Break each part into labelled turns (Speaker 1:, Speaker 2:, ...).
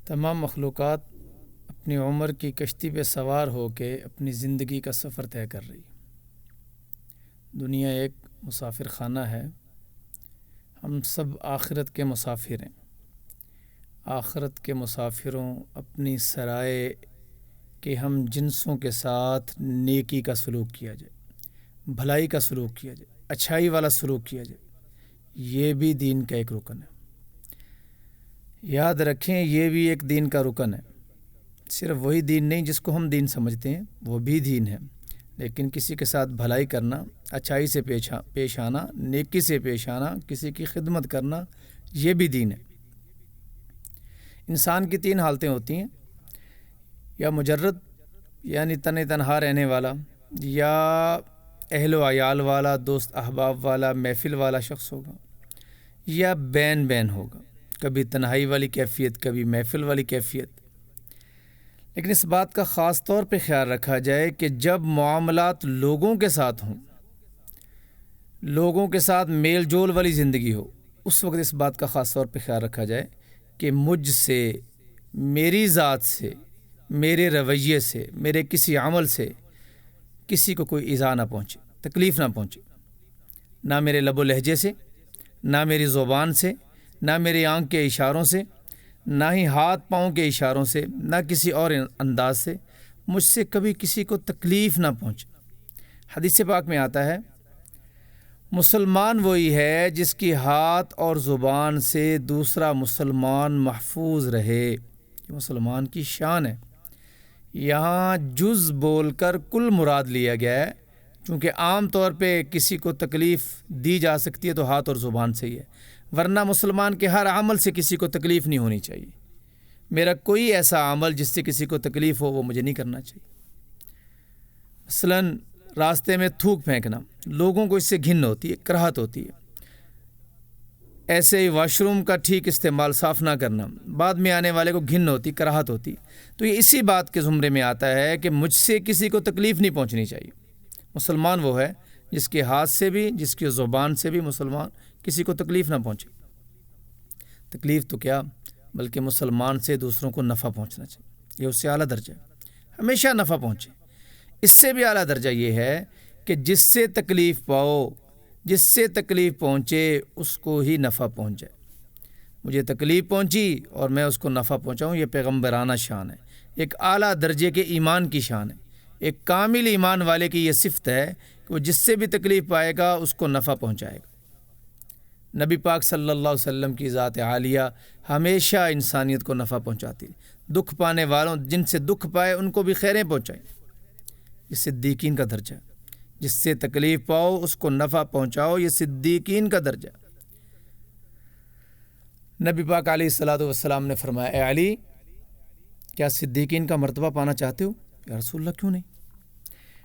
Speaker 1: تمام مخلوقات اپنی عمر کی کشتی پہ سوار ہو کے اپنی زندگی کا سفر طے کر رہی ہے۔ دنیا ایک مسافر خانہ ہے۔ ہم سب آخرت کے مسافر ہیں۔ آخرت کے مسافروں اپنی سرائے کہ ہم جنسوں کے ساتھ نیکی کا سلوک کیا جائے، بھلائی کا سلوک کیا جائے، اچھائی والا سلوک کیا جائے، یہ بھی دین کا ایک رکن ہے۔ یاد رکھیں، یہ بھی ایک دین کا رکن ہے۔ صرف وہی دین نہیں جس کو ہم دین سمجھتے ہیں، وہ بھی دین ہے، لیکن کسی کے ساتھ بھلائی کرنا، اچھائی سے پیش آنا، نیکی سے پیش آنا، کسی کی خدمت کرنا، یہ بھی دین ہے۔ انسان کی تین حالتیں ہوتی ہیں، یا مجرد یعنی تنہا رہنے والا، یا اہل و عیال والا، دوست احباب والا، محفل والا شخص ہوگا، یا بین ہوگا، کبھی تنہائی والی کیفیت، کبھی محفل والی کیفیت۔ لیکن اس بات کا خاص طور پہ خیال رکھا جائے کہ جب معاملات لوگوں کے ساتھ ہوں، لوگوں کے ساتھ میل جول والی زندگی ہو، اس وقت اس بات کا خاص طور پہ خیال رکھا جائے کہ مجھ سے، میری ذات سے، میرے رویے سے، میرے کسی عمل سے کسی کو کوئی ایذا نہ پہنچے، تکلیف نہ پہنچے، نہ میرے لب و لہجے سے، نہ میری زبان سے، نہ میری آنکھ کے اشاروں سے، نہ ہی ہاتھ پاؤں کے اشاروں سے، نہ کسی اور انداز سے مجھ سے کبھی کسی کو تکلیف نہ پہنچے۔ حدیث پاک میں آتا ہے، مسلمان وہی ہے جس کی ہاتھ اور زبان سے دوسرا مسلمان محفوظ رہے۔ یہ مسلمان کی شان ہے۔ یہاں جز بول کر کل مراد لیا گیا ہے، چونکہ عام طور پہ کسی کو تکلیف دی جا سکتی ہے تو ہاتھ اور زبان سے ہی ہے، ورنہ مسلمان کے ہر عمل سے کسی کو تکلیف نہیں ہونی چاہیے۔ میرا کوئی ایسا عمل جس سے کسی کو تکلیف ہو وہ مجھے نہیں کرنا چاہیے۔ مثلاً راستے میں تھوک پھینکنا، لوگوں کو اس سے گھن ہوتی ہے، کراہت ہوتی ہے۔ ایسے ہی واش روم کا ٹھیک استعمال، صاف نہ کرنا، بعد میں آنے والے کو گھن ہوتی، کراہت ہوتی، تو یہ اسی بات کے زمرے میں آتا ہے کہ مجھ سے کسی کو تکلیف نہیں پہنچنی چاہیے۔ مسلمان وہ ہے جس کے ہاتھ سے بھی، جس کی زبان سے بھی مسلمان کسی کو تکلیف نہ پہنچے۔ تکلیف تو کیا بلکہ مسلمان سے دوسروں کو نفع پہنچنا چاہیے، یہ اس سے اعلیٰ درجہ ہے، ہمیشہ نفع پہنچے۔ اس سے بھی اعلیٰ درجہ یہ ہے کہ جس سے تکلیف پاؤ، جس سے تکلیف پہنچے اس کو ہی نفع پہنچ جائے۔ مجھے تکلیف پہنچی اور میں اس کو نفع پہنچاؤں، یہ پیغمبرانہ شان ہے، ایک اعلیٰ درجے کے ایمان کی شان ہے۔ ایک کامل ایمان والے کی یہ صفت ہے کہ وہ جس سے بھی تکلیف پائے گا اس کو نفع پہنچائے گا۔ نبی پاک صلی اللہ علیہ وسلم کی ذات عالیہ ہمیشہ انسانیت کو نفع پہنچاتی ہے۔ دکھ پانے والوں، جن سے دکھ پائے ان کو بھی خیریں پہنچائیں۔ یہ صدیقین کا درجہ ہے، جس سے تکلیف پاؤ اس کو نفع پہنچاؤ، یہ صدیقین کا درجہ ہے۔ نبی پاک علیہ الصلوۃ والسلام نے فرمایا، اے علی، کیا صدیقین کا مرتبہ پانا چاہتے ہو؟ یا رسول اللہ کیوں نہیں؟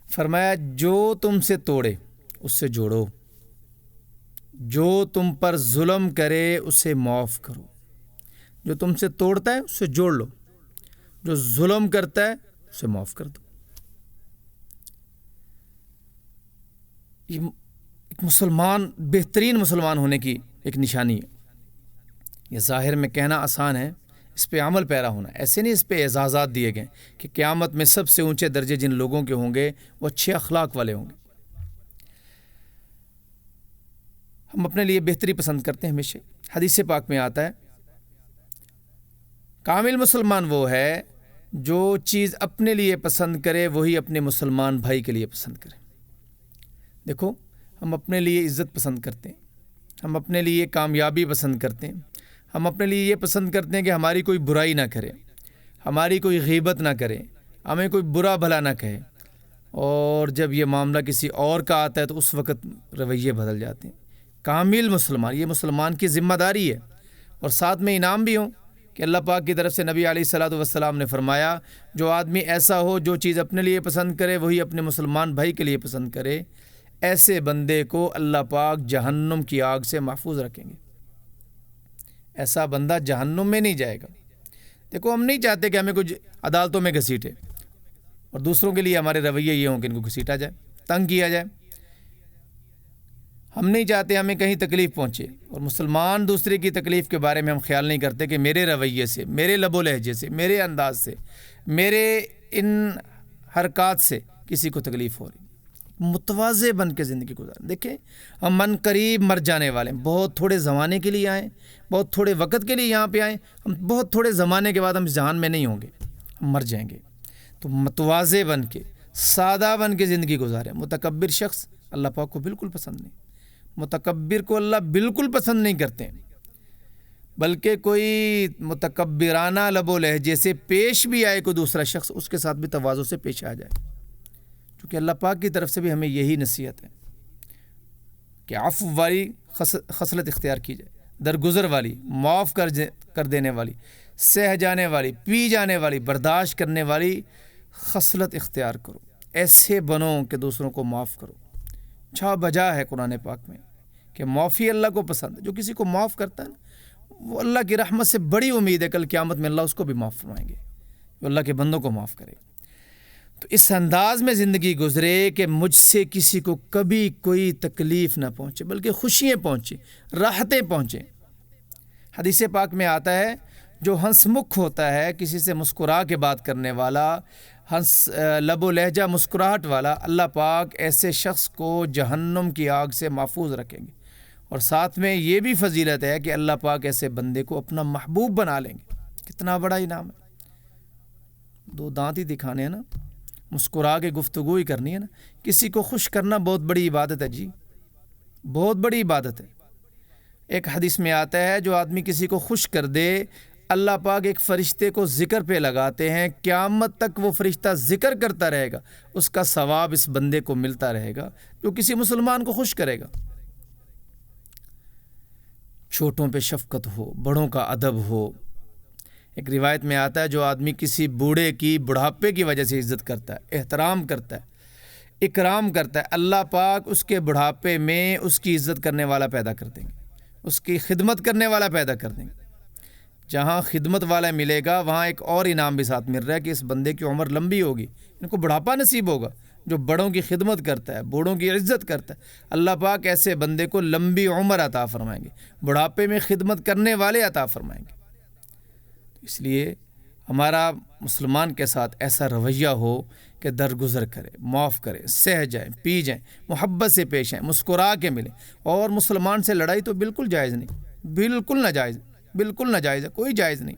Speaker 1: فرمایا، جو تم سے توڑے اس سے جوڑو، جو تم پر ظلم کرے اسے معاف کرو۔ جو تم سے توڑتا ہے اس سے جوڑ لو، جو ظلم کرتا ہے اسے معاف کر دو۔ یہ ایک مسلمان، بہترین مسلمان ہونے کی ایک نشانی ہے۔ یہ ظاہر میں کہنا آسان ہے، اس پہ عمل پیرا ہونا۔ ایسے نہیں اس پہ اعزازات دیے گئے کہ قیامت میں سب سے اونچے درجے جن لوگوں کے ہوں گے وہ اچھے اخلاق والے ہوں گے۔ ہم اپنے لیے بہتری پسند کرتے ہیں ہمیشہ۔ حدیث پاک میں آتا ہے، کامل مسلمان وہ ہے جو چیز اپنے لیے پسند کرے وہی اپنے مسلمان بھائی کے لیے پسند کرے۔ دیکھو، ہم اپنے لیے عزت پسند کرتے ہیں، ہم اپنے لیے کامیابی پسند کرتے ہیں، ہم اپنے لیے یہ پسند کرتے ہیں کہ ہماری کوئی برائی نہ کرے، ہماری کوئی غیبت نہ کرے، ہمیں کوئی برا بھلا نہ کہے، اور جب یہ معاملہ کسی اور کا آتا ہے تو اس وقت رویے بدل جاتے ہیں۔ کامل مسلمان، یہ مسلمان کی ذمہ داری ہے، اور ساتھ میں انعام بھی ہوں کہ اللہ پاک کی طرف سے نبی علیہ الصلوۃ والسلام نے فرمایا، جو آدمی ایسا ہو جو چیز اپنے لیے پسند کرے وہی اپنے مسلمان بھائی کے لیے پسند کرے، ایسے بندے کو اللہ پاک جہنم کی آگ سے محفوظ رکھیں گے۔ ایسا بندہ جہنم میں نہیں جائے گا۔ دیکھو، ہم نہیں چاہتے کہ ہمیں کچھ عدالتوں میں گھسیٹے، اور دوسروں کے لیے ہمارے رویے یہ ہوں کہ ان کو گھسیٹا جائے، تنگ کیا جائے۔ ہم نہیں چاہتے ہمیں کہیں تکلیف پہنچے، اور مسلمان دوسرے کی تکلیف کے بارے میں ہم خیال نہیں کرتے کہ میرے رویے سے، میرے لب و لہجے سے، میرے انداز سے، میرے ان حرکات سے کسی کو تکلیف ہو رہی۔ متواضع بن کے زندگی گزاریں۔ دیکھیں ہم من قریب مر جانے والے ہیں، بہت تھوڑے زمانے کے لیے آئیں، بہت تھوڑے وقت کے لیے یہاں پہ آئیں، ہم بہت تھوڑے زمانے کے بعد ہم اس جہان میں نہیں ہوں گے، ہم مر جائیں گے۔ تو متواضع بن کے، سادہ بن کے زندگی گزاریں۔ متکبر شخص اللہ پاک کو بالکل پسند نہیں، متکبر کو اللہ بالکل پسند نہیں کرتے، بلکہ کوئی متکبرانہ لب و لہجے سے پیش بھی آئے کوئی دوسرا شخص، اس کے ساتھ بھی تواضع سے پیش آ جائے، کیونکہ اللہ پاک کی طرف سے بھی ہمیں یہی نصیحت ہے کہ عفو والی خصلت اختیار کی جائے، درگزر والی، معاف کر دینے والی، سہ جانے والی، پی جانے والی، برداشت کرنے والی خصلت اختیار کرو، ایسے بنو کہ دوسروں کو معاف کرو۔ چھا بجا ہے قرآن پاک میں کہ معافی اللہ کو پسند ہے، جو کسی کو معاف کرتا ہے نا، وہ اللہ کی رحمت سے بڑی امید ہے کل قیامت میں اللہ اس کو بھی معاف فرمائیں گے، جو اللہ کے بندوں کو معاف کرے۔ تو اس انداز میں زندگی گزرے کہ مجھ سے کسی کو کبھی کوئی تکلیف نہ پہنچے، بلکہ خوشیاں پہنچیں، راحتیں پہنچیں۔ حدیث پاک میں آتا ہے جو ہنس مکھ ہوتا ہے، کسی سے مسکرا کے بات کرنے والا، لب و لہجہ مسکراہٹ والا، اللہ پاک ایسے شخص کو جہنم کی آگ سے محفوظ رکھیں گے، اور ساتھ میں یہ بھی فضیلت ہے کہ اللہ پاک ایسے بندے کو اپنا محبوب بنا لیں گے۔ کتنا بڑا انعام ہے، دو دانت ہی دکھانے ہیں نا، مسکرا کے گفتگو ہی کرنی ہے نا، کسی کو خوش کرنا بہت بڑی عبادت ہے جی، بہت بڑی عبادت ہے۔ ایک حدیث میں آتا ہے جو آدمی کسی کو خوش کر دے، اللہ پاک ایک فرشتے کو ذکر پہ لگاتے ہیں، قیامت تک وہ فرشتہ ذکر کرتا رہے گا، اس کا ثواب اس بندے کو ملتا رہے گا جو کسی مسلمان کو خوش کرے گا۔ چھوٹوں پہ شفقت ہو، بڑوں کا ادب ہو۔ ایک روایت میں آتا ہے جو آدمی کسی بوڑھے کی بڑھاپے کی وجہ سے عزت کرتا ہے، احترام کرتا ہے، اکرام کرتا ہے، اللہ پاک اس کے بڑھاپے میں اس کی عزت کرنے والا پیدا کر دیں گے، اس کی خدمت کرنے والا پیدا کر دیں گے۔ جہاں خدمت والا ملے گا وہاں ایک اور انعام بھی ساتھ مل رہا ہے کہ اس بندے کی عمر لمبی ہوگی، ان کو بڑھاپا نصیب ہوگا۔ جو بڑوں کی خدمت کرتا ہے، بوڑھوں کی عزت کرتا ہے، اللہ پاک ایسے بندے کو لمبی عمر عطا فرمائیں گے، بڑھاپے میں خدمت کرنے والے عطا فرمائیں گے۔ اس لیے ہمارا مسلمان کے ساتھ ایسا رویہ ہو کہ درگزر کرے، معاف کرے، سہ جائیں، پی جائیں، محبت سے پیش آئیں، مسکرا کے ملیں۔ اور مسلمان سے لڑائی تو بالکل جائز نہیں، بالکل ناجائز، بالکل ناجائز ہے، کوئی جائز نہیں۔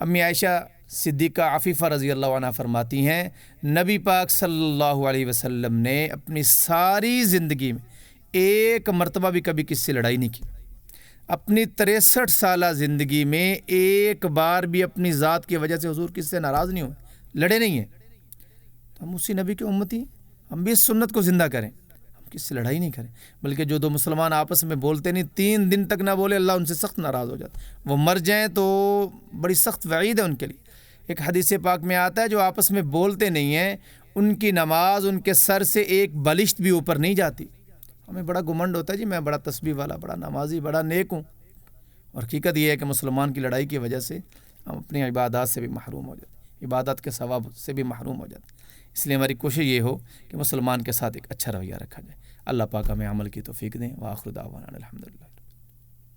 Speaker 1: امی عائشہ صدیقہ عفیفہ رضی اللہ عنہ فرماتی ہیں نبی پاک صلی اللہ علیہ وسلم نے اپنی ساری زندگی میں ایک مرتبہ بھی کبھی کسی سے لڑائی نہیں کی، اپنی 63 سالہ زندگی میں ایک بار بھی اپنی ذات کی وجہ سے حضور کسی سے ناراض نہیں ہوئے، لڑے نہیں ہیں۔ تو ہم اسی نبی کے امتی ہیں، ہم بھی اس سنت کو زندہ کریں، ہم کسی سے لڑائی نہیں کریں، بلکہ جو دو مسلمان آپس میں بولتے نہیں، 3 دن تک نہ بولے، اللہ ان سے سخت ناراض ہو جاتا، وہ مر جائیں تو بڑی سخت وعید ہے ان کے لیے۔ ایک حدیث پاک میں آتا ہے جو آپس میں بولتے نہیں ہیں ان کی نماز ان کے سر سے ایک بالشت بھی اوپر نہیں جاتی۔ ہمیں بڑا گمنڈ ہوتا ہے جی میں بڑا تسبیح والا، بڑا نمازی، بڑا نیک ہوں، اور حقیقت یہ ہے کہ مسلمان کی لڑائی کی وجہ سے ہم اپنی عبادات سے بھی محروم ہو جاتے ہیں، عبادت کے ثواب سے بھی محروم ہو جاتے ہیں۔ اس لیے ہماری کوشش یہ ہو کہ مسلمان کے ساتھ ایک اچھا رویہ رکھا جائے۔ اللہ پاک ہمیں عمل کی توفیق دیں۔ وآخر دعوانا الحمدللہ۔